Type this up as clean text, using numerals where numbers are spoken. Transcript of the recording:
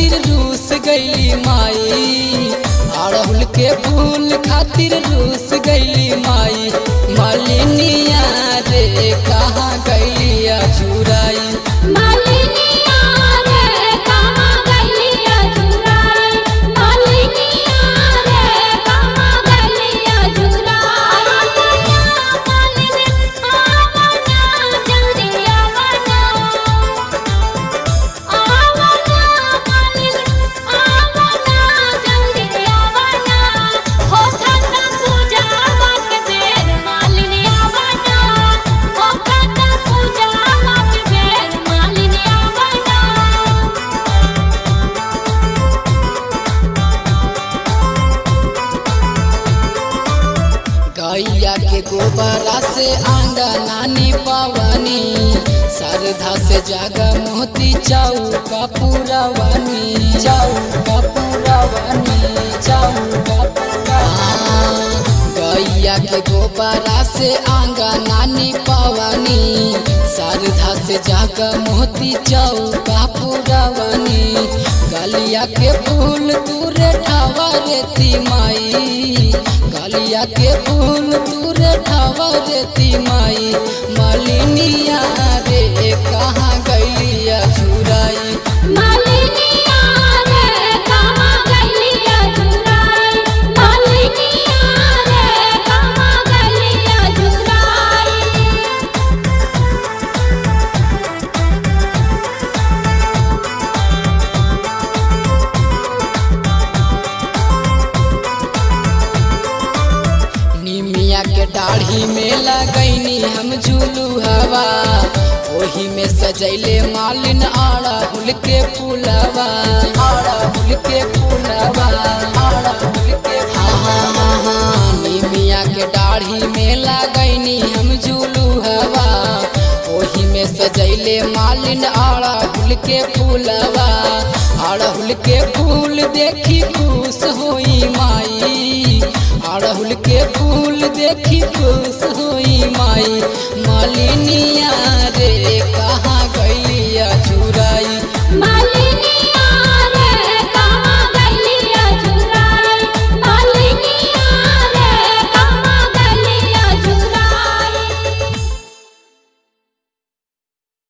खातिर रूस गईली माई, अड़हुल के फूल खातिर रूस गईली माई। मालिनिया रे कहाँ गईली अझुराई, गैया के गोबरा से आंगना निपावनी, श्रद्धा से जागा मोती चौका पुरवानी, चौका पुरवानी, चौका पुरवानी। गैया के गोबरा से आंगना निपावनी, श्रद्धा से जागा मोती चौका पुरवानी। गलिया के फूल तूरे ठावा रेती माई, गलिया के फूल तूरे ठावा रेती माई। मालिनिया रे कहाँ गईली अझुराई, के दाढ़ी में लगैनी हम झूलू हवा, ओही में सजैले मालिन अड़हुल के फूलवा, अड़हुल के फूलवा, अड़हुल के। हाँ निमिया के दाढ़ी में लगैनी हम झूलू हवा, ओही में सजैले मालिन अड़हुल के फूलवा। अड़हुल के फूल देखी खुश होई माई, अड़हुल के फूल देखी खुश होई माई। मालिनी